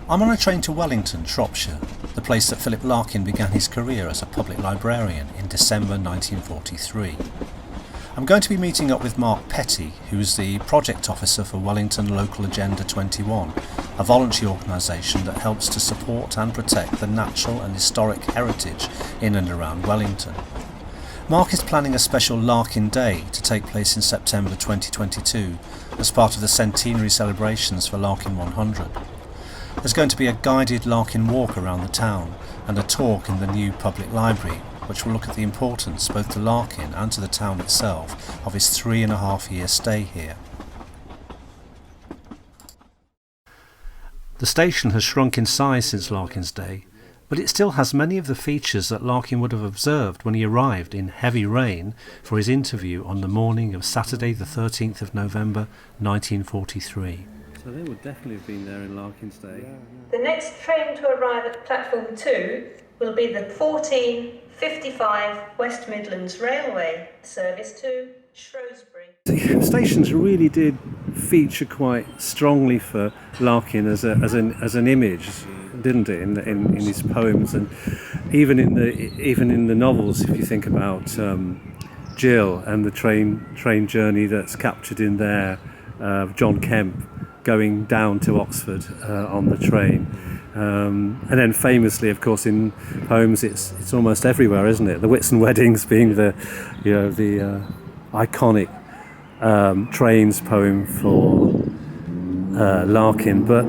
I'm on a train to Wellington, Shropshire, the place that Philip Larkin began his career as a public librarian in December 1943. I'm going to be meeting up with Marc Petty, who is the project officer for Wellington Local Agenda 21, a voluntary organisation that helps to support and protect the natural and historic heritage in and around Wellington. Marc is planning a special Larkin Day to take place in September 2022 as part of the centenary celebrations for Larkin100. There's going to be a guided Larkin walk around the town and a talk in the new public library, which will look at the importance both to Larkin and to the town itself of his 3.5-year stay here. The station has shrunk in size since Larkin's day, but it still has many of the features that Larkin would have observed when he arrived in heavy rain for his interview on the morning of Saturday the 13th of November 1943. So they would definitely have been there in Larkin's day. The next train to arrive at platform 2 will be the 14:55 West Midlands Railway service to Shrewsbury. The stations really did feature quite strongly for Larkin as an image, didn't it, in his poems, and even in the novels. If you think about Jill and the train journey that's captured in there, John Kemp going down to Oxford on the train, and then famously, of course, in poems it's almost everywhere, isn't it? The Whitsun Weddings being the iconic trains poem for Larkin, but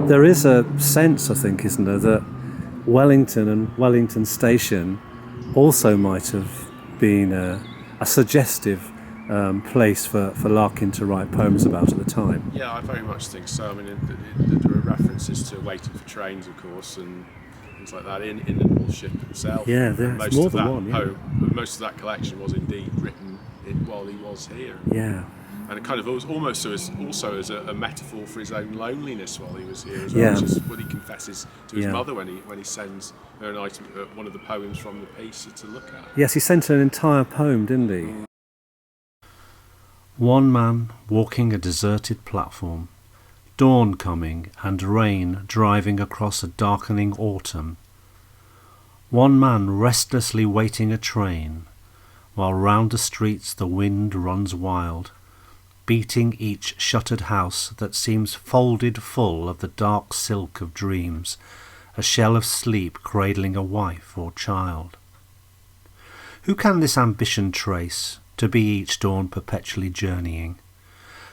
there is a sense, I think, isn't there, that Wellington and Wellington Station also might have been a suggestive place for Larkin to write poems about at the time. Yeah, I very much think so. I mean, there are references to waiting for trains, of course, and things like that in the whole ship itself. Yeah, there's more than one. Yeah. Most of that collection was indeed written while he was here. Yeah. And it kind of was almost as a metaphor for his own loneliness while he was here as well, which is what he confesses to his mother when he sends her an item, one of the poems from the piece to look at. Yes, he sent her an entire poem, didn't he? One man walking a deserted platform, dawn coming and rain driving across a darkening autumn. One man restlessly waiting a train, while round the streets the wind runs wild, beating each shuttered house that seems folded full of the dark silk of dreams, a shell of sleep cradling a wife or child. Who can this ambition trace, to be each dawn perpetually journeying,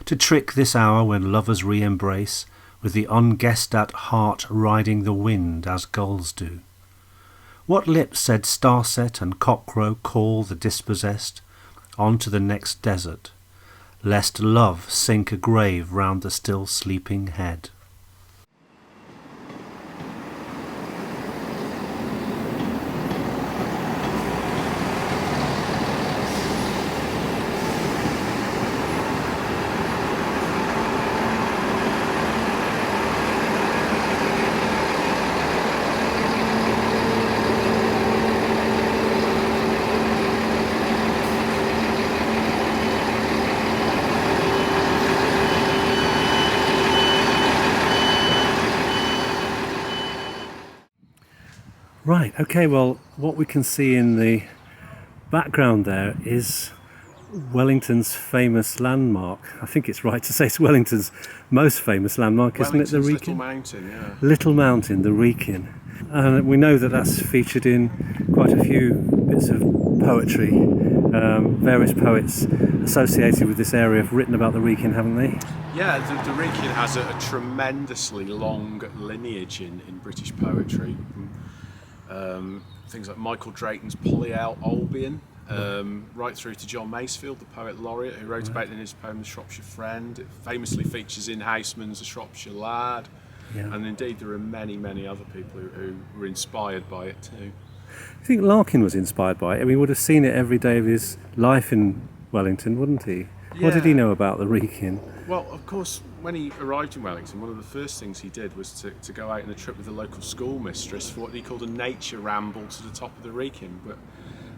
to trick this hour when lovers re-embrace, with the unguessed-at heart riding the wind as gulls do? What lips said starset and cockcrow call the dispossessed on to the next desert, lest love sink a grave round the still sleeping head? Right, okay, well, what we can see in the background there is Wellington's famous landmark. I think it's right to say it's Wellington's most famous landmark, isn't it, the Wrekin? Little Mountain, yeah. Little Mountain, the Wrekin. And we know that that's featured in quite a few bits of poetry. Various poets associated with this area have written about the Wrekin, haven't they? Yeah, the Wrekin has a tremendously long lineage in British poetry. Things like Michael Drayton's Pulley Out Albion, right through to John Masefield, the poet laureate, who wrote about it in his poem The Shropshire Friend. It famously features in Houseman's A Shropshire Lad, and indeed there are many, many other people who were inspired by it too. I think Larkin was inspired by it. I mean, he would have seen it every day of his life in Wellington, wouldn't he? Yeah. What did he know about the Wrekin? Well, of course, when he arrived in Wellington, one of the first things he did was to go out on a trip with the local schoolmistress for what he called a nature ramble to the top of the Wrekin. But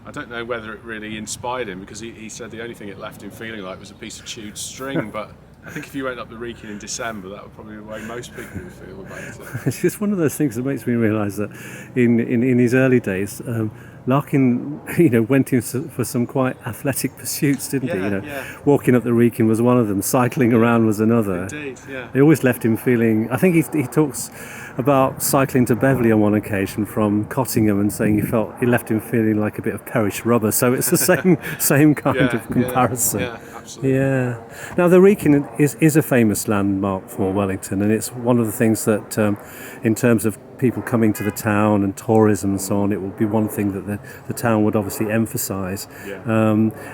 I don't know whether it really inspired him, because he said the only thing it left him feeling like was a piece of chewed string. But I think if you went up the Wrekin in December, that would probably be the way most people would feel about it. It's just one of those things that makes me realise that in his early days, Larkin, went in for some quite athletic pursuits, didn't he? Walking up the Wrekin was one of them. Cycling around was another. Indeed, yeah. They always left him feeling. I think he talks about cycling to Beverley on one occasion from Cottingham and saying he left him feeling like a bit of perished rubber. So it's the same kind of comparison. Yeah, absolutely. Yeah. Now the Wrekin is a famous landmark for Wellington, and it's one of the things that, in terms of people coming to the town and tourism and so on, it will be one thing that the town would obviously emphasise. Yeah.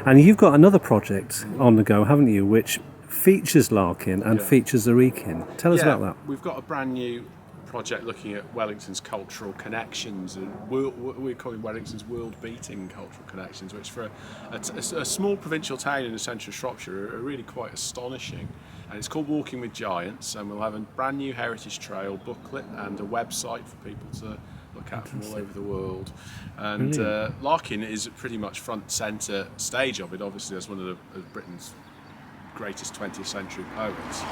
And you've got another project on the go, haven't you, which features Larkin and features the Wrekin. Tell us about that. We've got a brand new project looking at Wellington's cultural connections, and we're calling Wellington's world-beating cultural connections, which for a small provincial town in the centre of Shropshire are really quite astonishing. And it's called Walking with Giants, and we'll have a brand new heritage trail booklet and a website for people to look at from all over the world. And Larkin is pretty much front centre stage of it, obviously as one of Britain's greatest 20th century poets.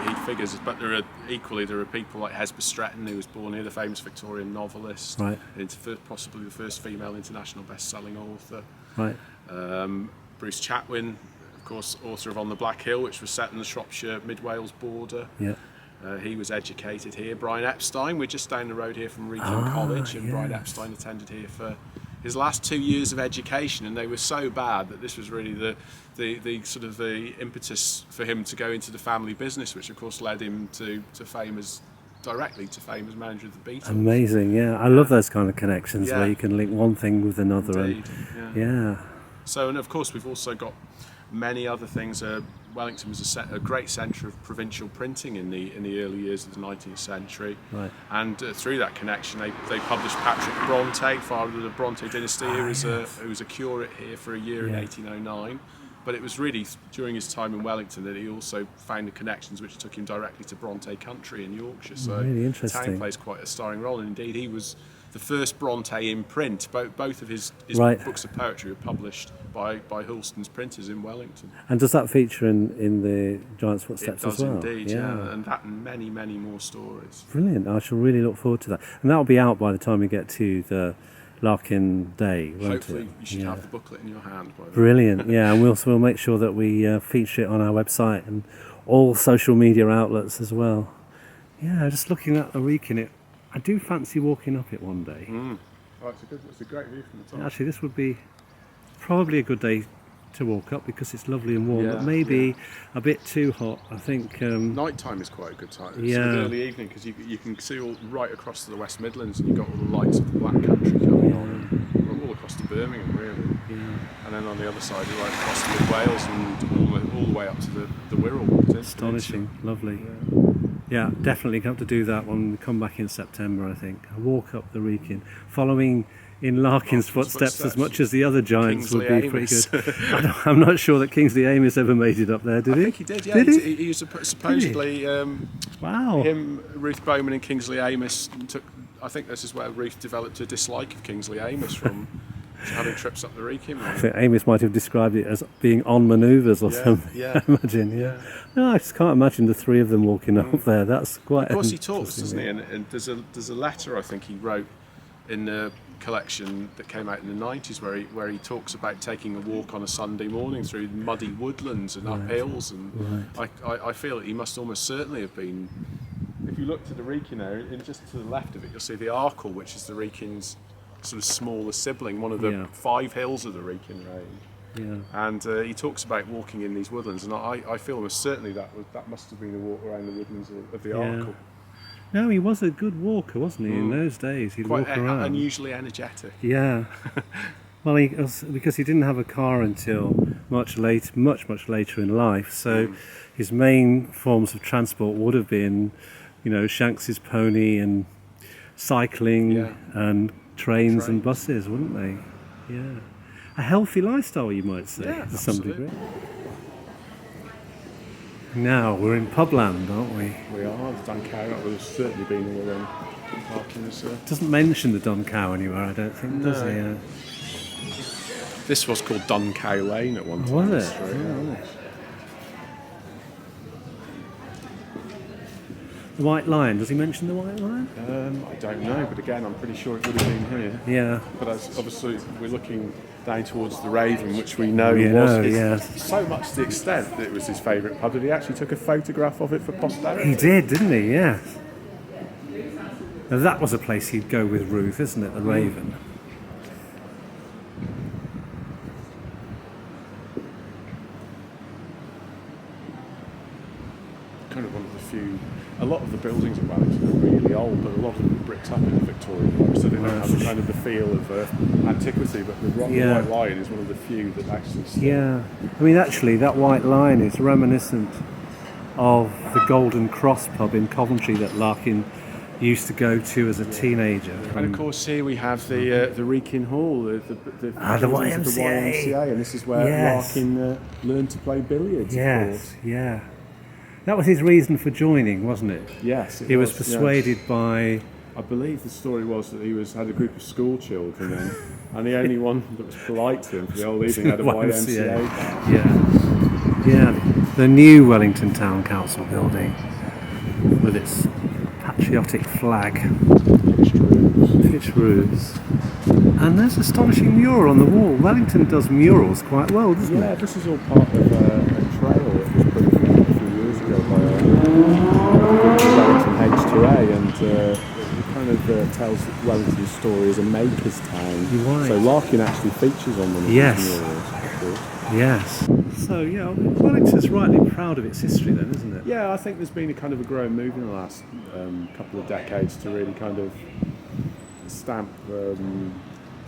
He figures, but there are people like Hesper Stretton, who was born here, the famous Victorian novelist, right, possibly the first female international best-selling author. Right. Bruce Chatwin, of course, author of On the Black Hill, which was set in the Shropshire Mid-Wales border. Yeah. He was educated here. Brian Epstein, we're just down the road here from Wrekin College, and Brian Epstein attended here for his last 2 years of education, and they were so bad that this was really the sort of the impetus for him to go into the family business, which of course led him to fame as manager of the Beatles. Amazing, yeah. I love those kind of connections where you can link one thing with another. Indeed, yeah. So, and of course we've also got many other things. Wellington was a great centre of provincial printing in the early years of the 19th century, right. And through that connection they published Patrick Bronte, father of the Bronte dynasty, who was a curate here for a year in 1809. But it was really during his time in Wellington that he also found the connections which took him directly to Bronte country in Yorkshire. So really the town plays quite a starring role, and indeed he was the first Bronte in print. Both of his books of poetry were published by Hulston's printers in Wellington. And does that feature in the Giant's Footsteps as well? It does indeed, yeah. And that and many, many more stories. Brilliant. I shall really look forward to that. And that'll be out by the time we get to the Larkin Day, won't Hopefully it? you should have the booklet in your hand by then. Brilliant, yeah. And we'll make sure that we feature it on our website and all social media outlets as well. Yeah, just looking at the Wrekin, I do fancy walking up it one day. Oh, it's a great view from the top. Actually, this would be probably a good day to walk up because it's lovely and warm, but maybe a bit too hot. I think night time is quite a good time. It's early evening because you can see right across to the West Midlands, and you've got all the lights of the Black Country coming on, all across to Birmingham really. And then on the other side you're right across to Mid Wales and all the way up to the Wirral. Astonishing, lovely. Yeah, definitely have to do that when we come back in September, I think. A walk up the Wrekin, following in Larkin's footsteps as much as the other giants Kingsley would be Amis. pretty good. I'm not sure that Kingsley Amis ever made it up there, did he? I think he did, yeah. Did He was supposedly, wow. Him, Ruth Bowman and Kingsley Amis I think this is where Ruth developed a dislike of Kingsley Amis from having trips up the Wrekin. I think Amis might have described it as being on manoeuvres or something. Yeah. I imagine, No, I just can't imagine the three of them walking up there. That's quite. Of course, he talks, doesn't he? And there's a letter I think he wrote in the collection that came out in the 90s where he talks about taking a walk on a Sunday morning through muddy woodlands and up hills, and I feel that he must almost certainly have been. If you look to the Wrekin area, and just to the left of it, you'll see the Arkle, which is the Wrekin's sort of smaller sibling, one of the 5 hills of the Wrekin range. And he talks about walking in these woodlands, and I feel almost certainly that must have been a walk around the woodlands of the Arkle. No, he was a good walker, wasn't he? In those days, he'd walk around. Unusually energetic. Yeah. Well, because he didn't have a car until much later in life. So his main forms of transport would have been, Shanks's pony and cycling and trains and buses, wouldn't they? Yeah. A healthy lifestyle, you might say, to some degree. Now we're in publand, aren't we? We are. The Dun Cow will have certainly been here when Larkin's. Doesn't mention the Dun Cow anywhere, I don't think, does he? This was called Dun Cow Lane at one time. Was it? The White Lion, does he mention the White Lion? I don't know, but again, I'm pretty sure it would have been here. Yeah. But obviously, we're looking down towards the Raven, which we know so much to the extent that it was his favourite pub that he actually took a photograph of it for posterity. He did, didn't he? Yes. Now that was a place he'd go with Ruth, isn't it? The Raven. Kind of one of the few. A lot of the buildings at Wellington are really old, but a lot of them were bricked up in the Victorian era, so they don't have the kind of the feel of antiquity. But the White Lion is one of the few that actually still. Yeah, I mean, actually, that White Lion is reminiscent of the Golden Cross pub in Coventry that Larkin used to go to as a teenager. And of course, here we have the Wrekin Hall, the YMCA, and this is where Larkin learned to play billiards. Yes, yeah. That was his reason for joining, wasn't it? Yes. He was persuaded by... I believe the story was that he had a group of school children in, and the only one that was polite to him for the whole evening had a YMCA. Yeah. The new Wellington Town Council building with its patriotic flag. Pitched roofs. And there's astonishing mural on the wall. Wellington does murals quite well, doesn't it? Yeah, this is all part of a trail that was put in a few years ago by Wellington H2A, and it kind of tells Wellington's story as a maker's town. Right. So Larkin actually features on one of these murals. Yes. So, yeah, Wellington's rightly proud of its history then, isn't it? Yeah, I think there's been a kind of a growing move in the last couple of decades to really kind of stamp the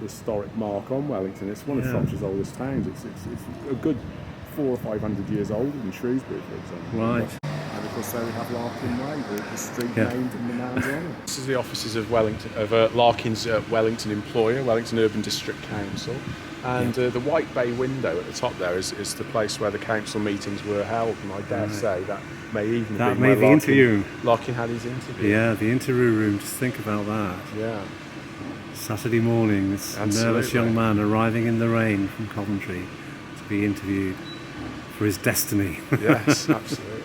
historic mark on Wellington. It's one of Shropshire's oldest towns. It's a good 400 or 500 years older than Shrewsbury, for example. Right. And of course, there we have Larkin Way, the street named in the man's honour. This is the offices of Larkin's Wellington employer, Wellington Urban District Council. And the White Bay window at the top there is the place where the council meetings were held, and I dare say that may even that be may where the interview room. Larkin had his interview. Yeah, the interview room. Just think about that. Yeah. Saturday morning, this nervous young man arriving in the rain from Coventry to be interviewed for his destiny. Yes, absolutely.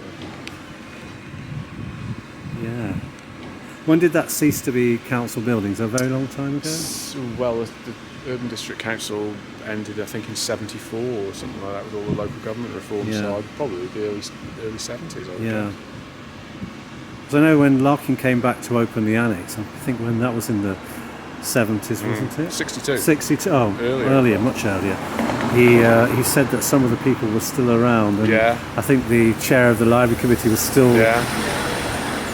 Yeah. When did that cease to be council buildings? A very long time ago? Well, the Urban District Council ended, I think, in '74 or something like that, with all the local government reforms. So I'd probably the early '70s. I would think. Because I know when Larkin came back to open the annex, I think when that was in the 70s, wasn't it? 62. 62. Oh, earlier, much earlier. He said that some of the people were still around, and I think the chair of the library committee was still.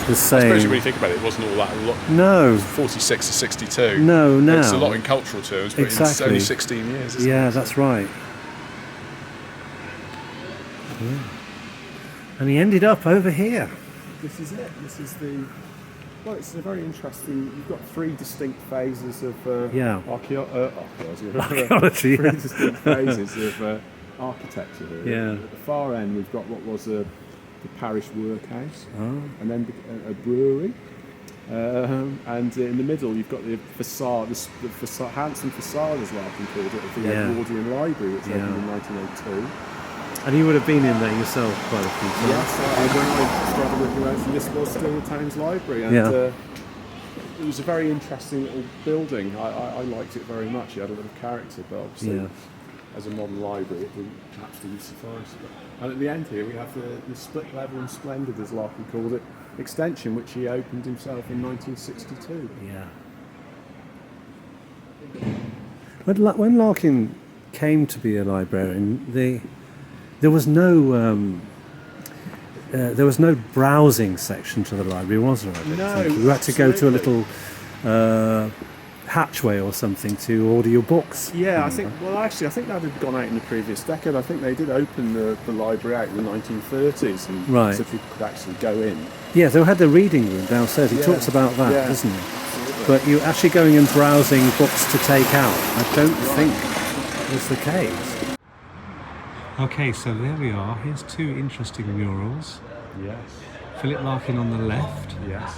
Was saying, I suppose when you think about it, it wasn't all that a lot. No. 46 to 62. No. It's a lot in cultural terms, but it's only 16 years, isn't it? Yeah, that's right. Yeah. And he ended up over here. This is it. This is the... Well, it's a very interesting... You've got three distinct phases of archaeology. Three distinct phases of architecture here. Yeah. At the far end, we've got what was the parish workhouse, and then a brewery, and in the middle you've got the facade, the facade, handsome facade, as Larkin called it, of the Edwardian Library, which opened in 1902. And you would have been in there yourself quite a few times. Yes, when I started working around, this was still the town's library, and it was a very interesting little building. I liked it very much. It had a lot of character, but obviously as a modern library it perhaps didn't suffice. And at the end here we have the split level and splendid, as Larkin called it, extension, which he opened himself in 1962. Yeah. When Larkin came to be a librarian, there was no browsing section to the library, was there? No. You had to go to a little hatchway or something to order your books. Yeah, I think that had gone out in the previous decade. I think they did open the library out in the 1930s, and so people could actually go in. Yeah, they had the reading room downstairs. He talks about that, doesn't he? Absolutely. But you actually going and browsing books to take out, I don't think was the case. Okay, so there we are. Here's two interesting murals. Yes. Philip Larkin on the left. Yes.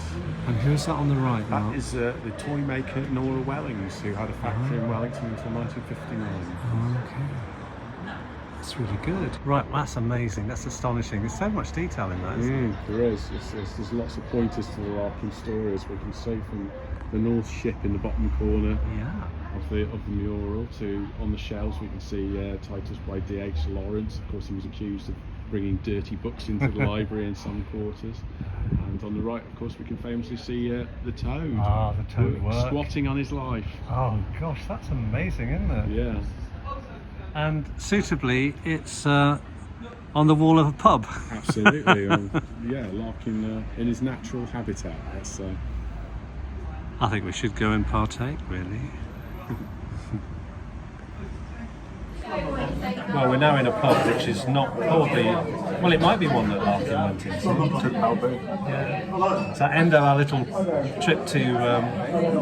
And who's that on the right now? That is the toy maker Nora Wellings, who had a factory in Wellington until 1959. Okay. That's really good. Right, that's amazing. That's astonishing. There's so much detail in that, isn't There is. There's lots of pointers to the Larkin story, as we can see from the North Ship in the bottom corner of the mural to on the shelves we can see titles by D.H. Lawrence. Of course, he was accused of bringing dirty books into the library in some quarters. And on the right, of course, we can famously see the Toad. Ah, the Toad work. Squatting on his life. Oh gosh, that's amazing, isn't it? Yeah. And suitably, it's on the wall of a pub. Absolutely. Larkin in his natural habitat. That's. I think we should go and partake, really. Well, we're now in a pub which is not probably, well, it might be one that Larkin went into. Yeah. So end of our little trip to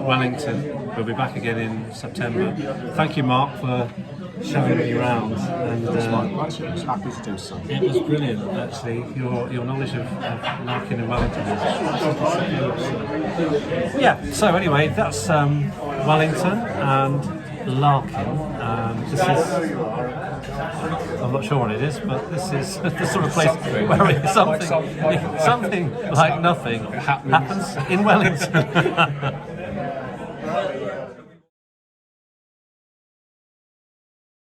Wellington. We'll be back again in September. Thank you, Mark, for showing me around. And, I was happy to do so. it was brilliant, actually. Your knowledge of Larkin and Wellington is superb. Yeah, so anyway, that's Wellington and Larkin. This is, I'm not sure what it is, but this is the sort of place where something like nothing happens in Wellington.